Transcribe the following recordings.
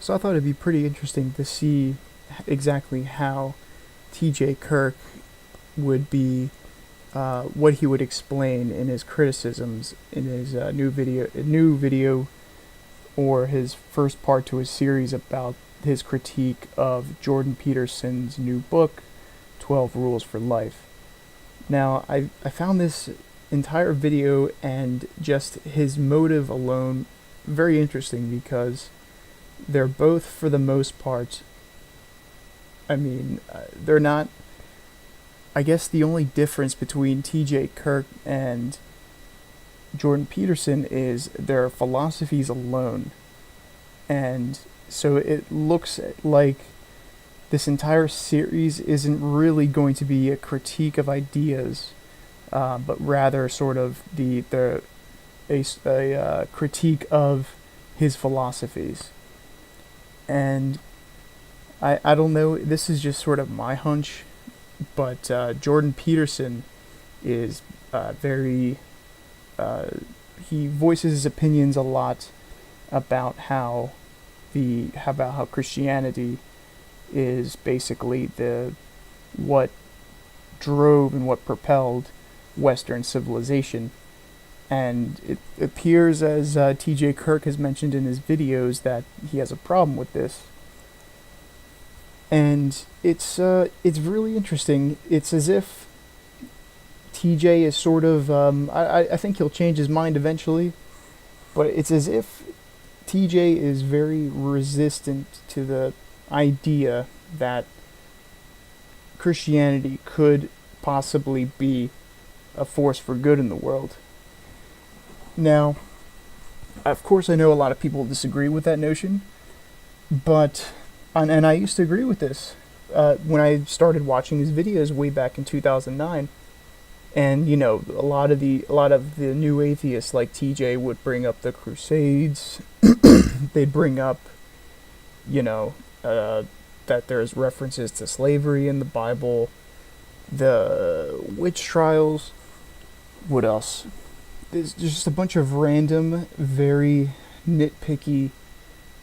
So I thought it'd be pretty interesting to see exactly how T.J. Kirk would be, what he would explain in his criticisms in his new video, or his first part to his series about his critique of Jordan Peterson's new book, 12 Rules for Life. Now, I found this entire video and just his motive alone very interesting because they're both, for the most part, they're not. I guess the only difference between TJ Kirk and Jordan Peterson is their philosophies alone. And so it looks like this entire series isn't really going to be a critique of ideas, but rather sort of a critique of his philosophies. And I don't know, this is just sort of my hunch, but Jordan Peterson is very, he voices his opinions a lot about how Christianity is basically what drove and what propelled Western civilization. And it appears, as T.J. Kirk has mentioned in his videos, that he has a problem with this. And it's really interesting. It's as if TJ is sort of, I think he'll change his mind eventually, but it's as if TJ is very resistant to the idea that Christianity could possibly be a force for good in the world. Now, of course, I know a lot of people disagree with that notion, but and I used to agree with this when I started watching his videos way back in 2009. And a lot of the new atheists like TJ would bring up the Crusades. They'd bring up, that there's references to slavery in the Bible, the witch trials. What else? There's just a bunch of random, very nitpicky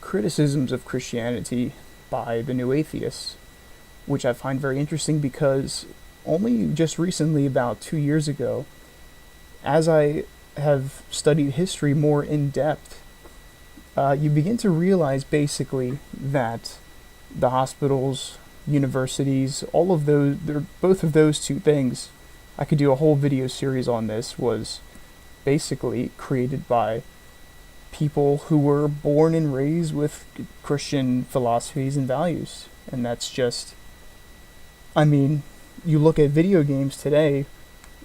criticisms of Christianity by the new atheists, which I find very interesting because only just recently, about 2 years ago, as I have studied history more in depth, you begin to realize basically that the hospitals, universities, all of those, both of those two things, I could do a whole video series on this, was basically created by people who were born and raised with Christian philosophies and values. And that's just, you look at video games today,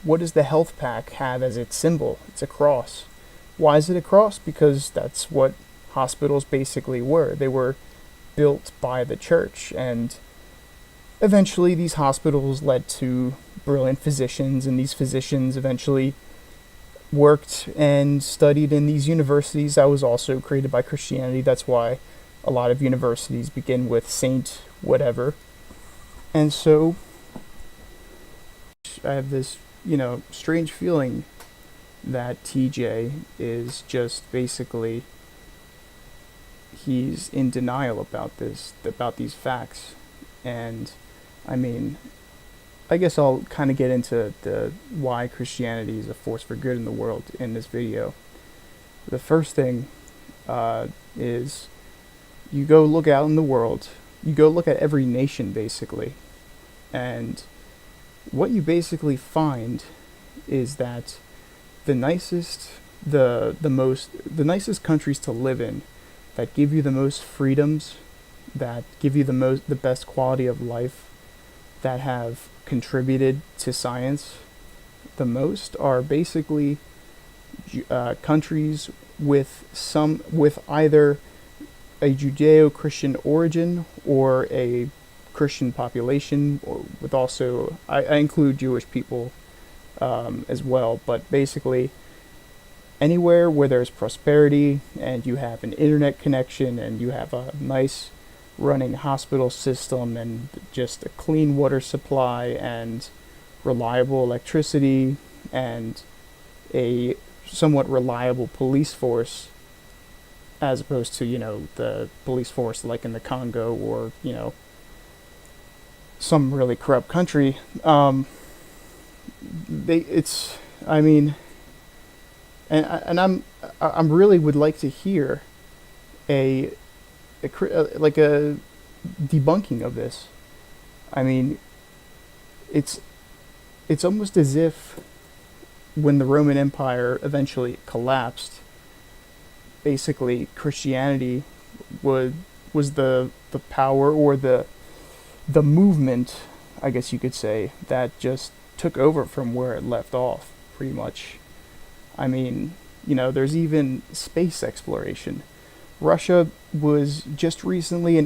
what does the health pack have as its symbol? It's a cross. Why is it a cross? Because that's what hospitals basically were. They were built by the church, and eventually these hospitals led to brilliant physicians, and these physicians eventually worked and studied in these universities that was also created by Christianity. That's why a lot of universities begin with Saint whatever. And so I have this, strange feeling that TJ is just basically, he's in denial about these facts. And I guess I'll kind of get into the why Christianity is a force for good in the world in this video. The first thing is, you go look out in the world, you go look at every nation basically, and what you basically find is that the nicest countries to live in, that give you the most freedoms, that give you the best quality of life, that have contributed to science the most, are basically countries with either a Judeo-Christian origin or a Christian population, or with also, I include Jewish people as well, but basically anywhere where there's prosperity and you have an internet connection and you have a nice running hospital system and just a clean water supply and reliable electricity and a somewhat reliable police force, as opposed to, the police force like in the Congo or, some really corrupt country. It's, I mean, I'm really would like to hear a, like a debunking of this. I mean, it's it's almost as if when the Roman Empire eventually collapsed, basically Christianity was was the power or the movement, I guess you could say, that just took over from where it left off, pretty much. I mean, there's even space exploration. Russia was just recently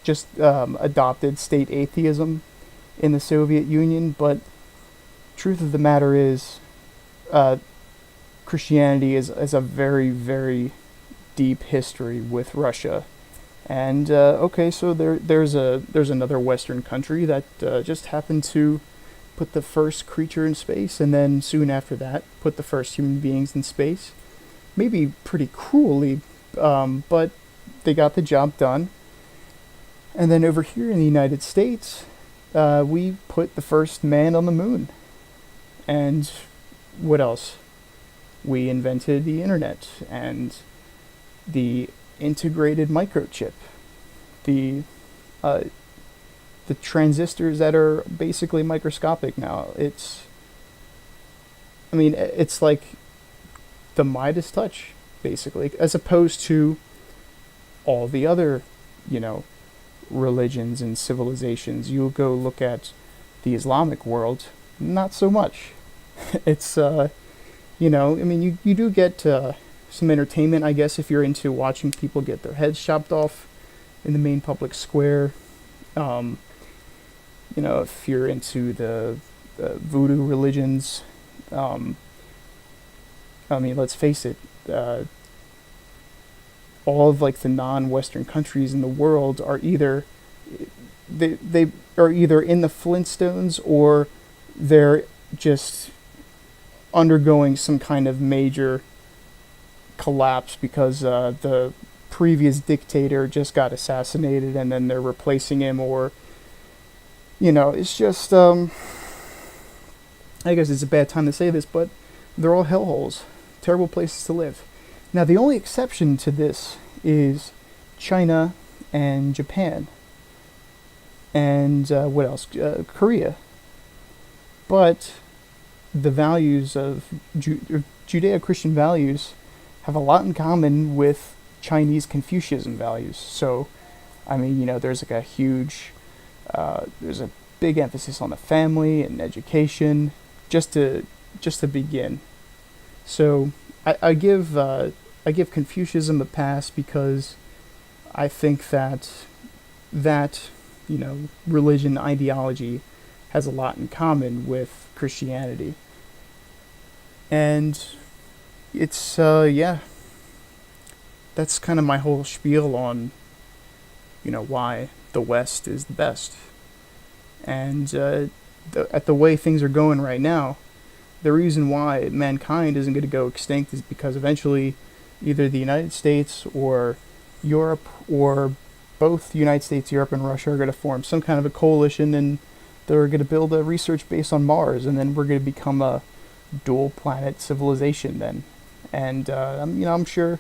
just adopted state atheism in the Soviet Union, but truth of the matter is, uh, Christianity is a very, very deep history with Russia. And okay, so there's another Western country that just happened to put the first creature in space, and then soon after that, put the first human beings in space. Maybe pretty cruelly, but they got the job done. And then over here in the United States, we put the first man on the moon. And what else? We invented the internet and the integrated microchip, the uh, the transistors that are basically microscopic now. I mean, it's like the Midas touch, basically, as opposed to all the other, you know, religions and civilizations. You'll go look at the Islamic world, not so much. It's, I mean, you do get some entertainment, I guess, if you're into watching people get their heads chopped off in the main public square. Um, if you're into the voodoo religions, um, I mean, let's face it, all of like the non-Western countries in the world are either they are either in the Flintstones or they're just undergoing some kind of major collapse because the previous dictator just got assassinated and then they're replacing him, or it's just I guess it's a bad time to say this, but they're all hellholes, terrible places to live. Now the only exception to this is China and Japan and what else? Korea. But the values of Judeo-Christian values have a lot in common with Chinese Confucianism values. So, I mean, there's like there's a big emphasis on the family and education, just to begin. So, I give Confucianism a pass because I think that religion ideology has a lot in common with Christianity. And it's yeah, that's kind of my whole spiel on why the West is the best. And at the way things are going right now, the reason why mankind isn't going to go extinct is because eventually either the United States or Europe, or both the United States, Europe, and Russia are going to form some kind of a coalition, and they're going to build a research base on Mars, and then we're going to become a dual planet civilization then. And I'm sure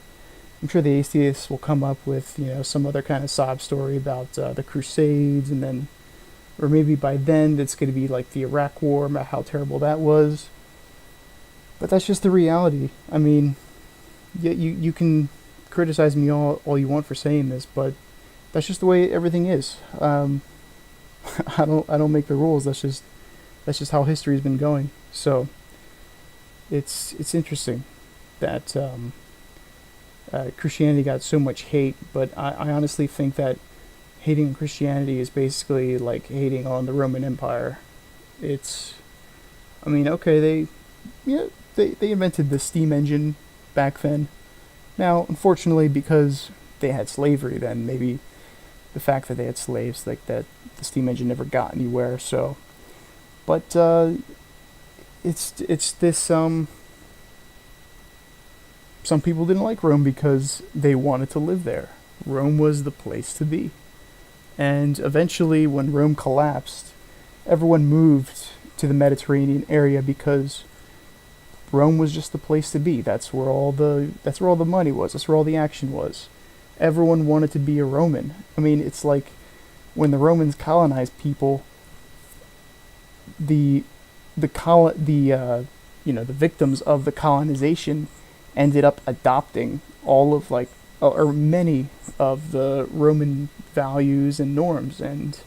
the atheists will come up with some other kind of sob story about the Crusades, and then, or maybe by then it's going to be like the Iraq War, about how terrible that was. But that's just the reality. I mean, you can criticize me all you want for saying this, but that's just the way everything is. I don't make the rules. That's just how history's been going. So it's interesting that Christianity got so much hate, but I honestly think that hating Christianity is basically like hating on the Roman Empire. I mean, okay, they invented the steam engine back then. Now, unfortunately, because they had slavery then, maybe the fact that they had slaves, like that, the steam engine never got anywhere. So, but it's this some people didn't like Rome because they wanted to live there. Rome was the place to be. And eventually, when Rome collapsed, everyone moved to the Mediterranean area because Rome was just the place to be. That's where all the money was. That's where all the action was. Everyone wanted to be a Roman. I mean, it's like when the Romans colonized people, the victims of the colonization ended up adopting all of or many of the Roman values and norms, and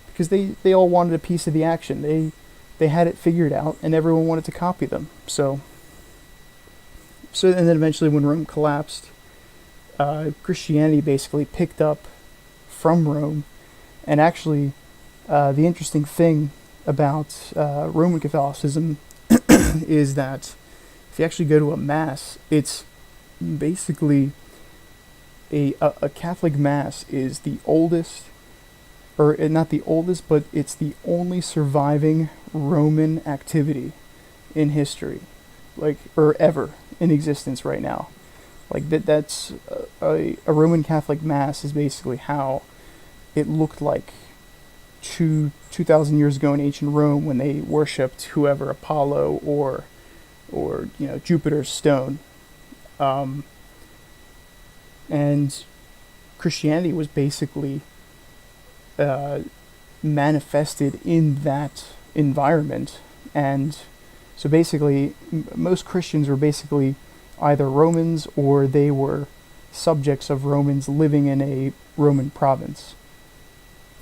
because they all wanted a piece of the action. They had it figured out, and everyone wanted to copy them. So and then eventually, when Rome collapsed, Christianity basically picked up from Rome. And actually, the interesting thing about Roman Catholicism is that if you actually go to a mass, it's basically a Catholic mass is the oldest, or not the oldest, but it's the only surviving Roman activity in history, or ever in existence right now. That's a Roman Catholic mass is basically how it looked like 2,000 years ago in ancient Rome, when they worshipped whoever, Apollo or Jupiter's stone. And Christianity was basically manifested in that environment. And so basically, most Christians were basically either Romans or they were subjects of Romans living in a Roman province.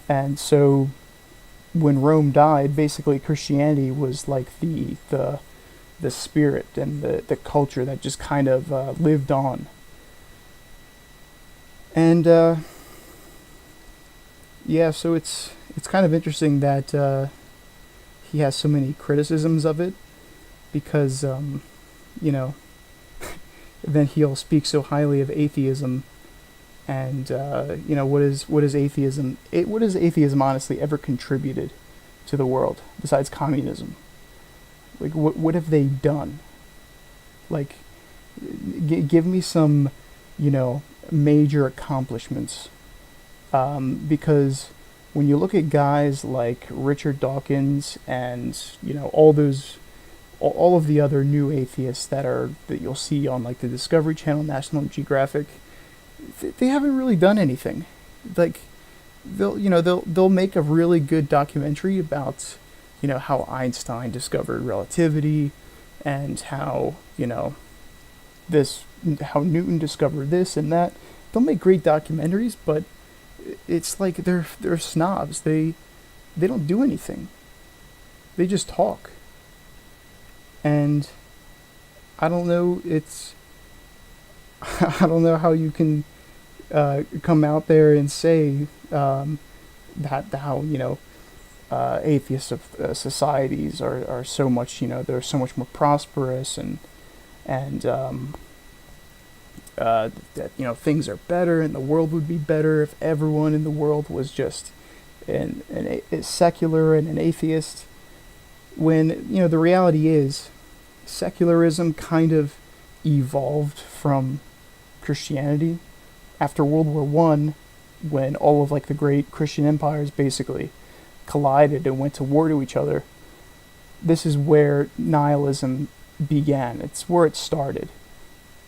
And so when Rome died, basically Christianity was like the spirit and the culture that just kind of lived on. And so it's kind of interesting that he has so many criticisms of it, because then he'll speak so highly of atheism. And what is atheism? What has atheism honestly ever contributed to the world besides communism? Like, what have they done? Like, give me some, major accomplishments. Because when you look at guys like Richard Dawkins and all of the other new atheists that you'll see on like the Discovery Channel, National Geographic, they haven't really done anything. Like, they'll make a really good documentary about how Einstein discovered relativity, and how how Newton discovered this and that. They'll make great documentaries, but it's like they're snobs. They don't do anything. They just talk. And I don't know. I don't know how you can come out there and say that how atheist societies are so much, they're so much more prosperous, and that things are better and the world would be better if everyone in the world was just a secular and an atheist. When the reality is, secularism kind of evolved from Christianity after World War I, when all of the great Christian empires basically collided and went to war to each other. This is where nihilism began. It's where it started.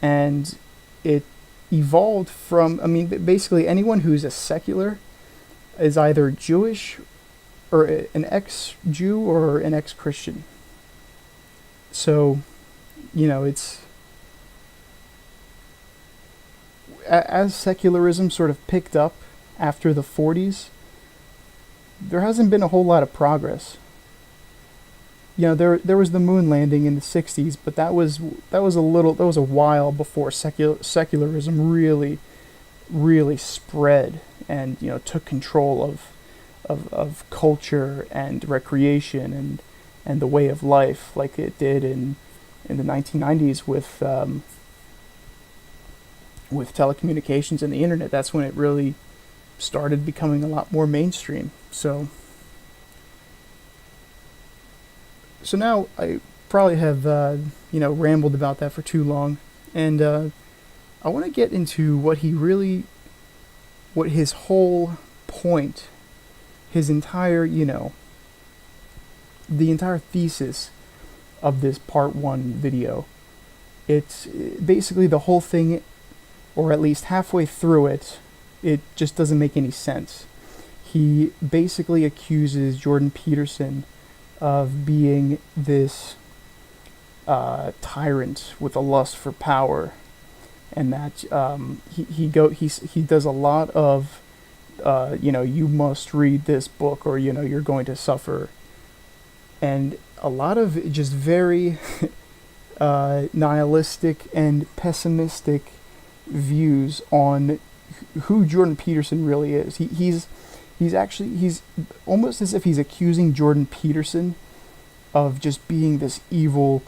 And it evolved from, basically anyone who's a secular is either Jewish or an ex-Jew or an ex-Christian. So, it's... As secularism sort of picked up after the 40s, there hasn't been a whole lot of progress. There was the moon landing in the 60s, but that was a while before secularism really spread and took control of culture and recreation and the way of life, like it did in the 1990s with telecommunications and the internet. That's when it really started becoming a lot more mainstream. So now I probably have rambled about that for too long. And I want to get into what his whole point, his entire, the entire thesis of this part 1 video. It's basically the whole thing, or at least halfway through it, it just doesn't make any sense. He basically accuses Jordan Peterson of being this tyrant with a lust for power, and that he does a lot of you must read this book or you're going to suffer, and a lot of just very nihilistic and pessimistic views on who Jordan Peterson really is. He's almost as if he's accusing Jordan Peterson of just being this evil,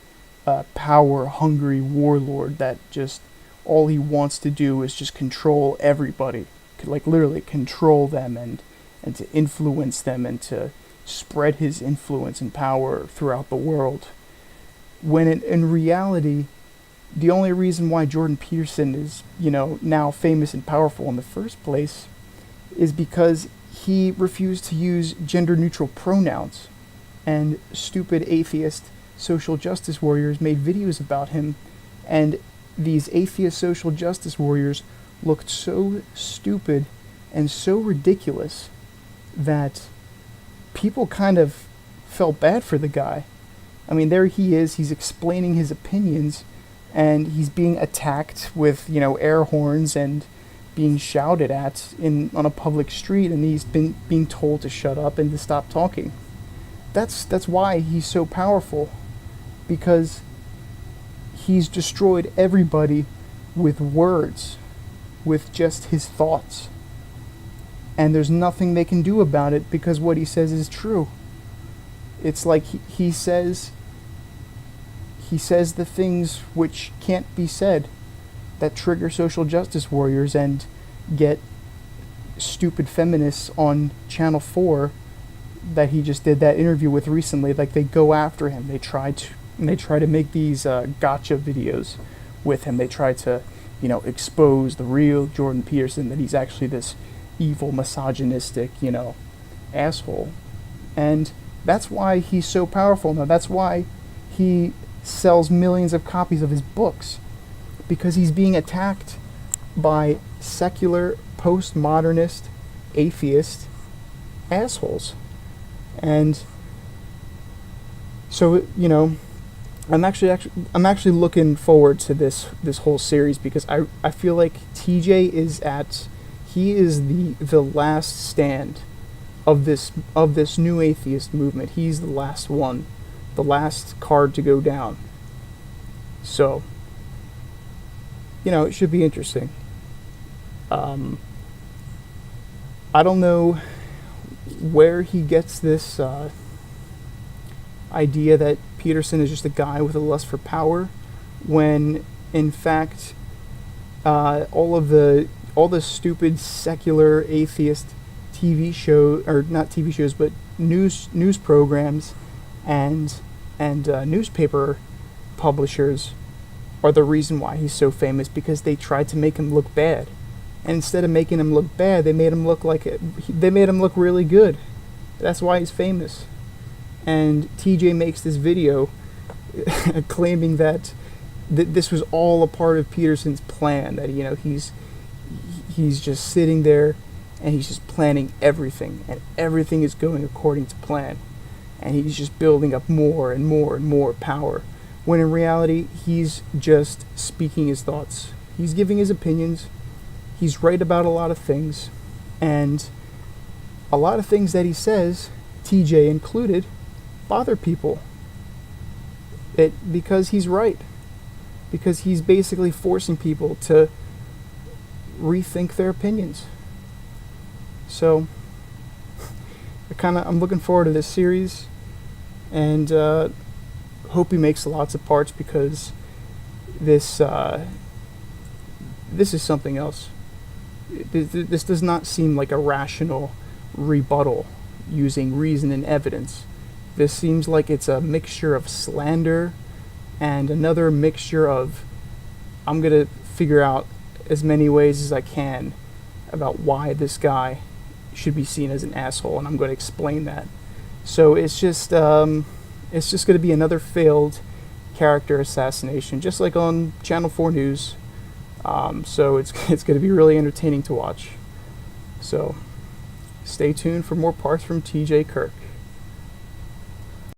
power-hungry warlord that just all he wants to do is just control everybody, like literally control them and to influence them and to spread his influence and power throughout the world. When in reality, the only reason why Jordan Peterson is, now famous and powerful in the first place is because he refused to use gender-neutral pronouns, and stupid atheist social justice warriors made videos about him, and these atheist social justice warriors looked so stupid and so ridiculous that people kind of felt bad for the guy. I mean, there he is, he's explaining his opinions, and he's being attacked with, air horns and being shouted at on a public street, and he's been being told to shut up and to stop talking. That's why he's so powerful, because he's destroyed everybody with words, with just his thoughts. And there's nothing they can do about it because what he says is true. It's like he says the things which can't be said that trigger social justice warriors and get stupid feminists on Channel 4 that he just did that interview with recently. Like, they go after him. They try to make these gotcha videos with him. They try to, expose the real Jordan Peterson, that he's actually this evil, misogynistic, asshole. And that's why he's so powerful now. That's why he sells millions of copies of his books, because he's being attacked by secular, postmodernist, atheist assholes. And so, I'm actually looking forward to this whole series, because I feel like TJ is the last stand of this new atheist movement. He's the last one, the last card to go down. So, it should be interesting. I don't know where he gets this idea that Peterson is just a guy with a lust for power, when in fact all the stupid secular atheist TV show, or not TV shows, but news programs and newspaper publishers are the reason why he's so famous, because they tried to make him look bad, and instead of making him look bad, they made him look really good. That's why he's famous. And TJ makes this video claiming that this was all a part of Peterson's plan, that he's just sitting there and he's just planning everything, and everything is going according to plan, and he's just building up more and more and more power, when in reality he's just speaking his thoughts. He's giving his opinions. He's right about a lot of things, and a lot of things that he says, TJ included, bother people. Because he's right. Because he's basically forcing people to rethink their opinions. So, I'm looking forward to this series, and hope he makes lots of parts, because this is something else. This does not seem like a rational rebuttal using reason and evidence. This seems like it's a mixture of slander and another mixture of I'm gonna figure out as many ways as I can about why this guy should be seen as an asshole, and I'm going to explain that. So it's just going to be another failed character assassination, just like on Channel 4 News. So it's going to be really entertaining to watch. So stay tuned for more parts from TJ Kirk.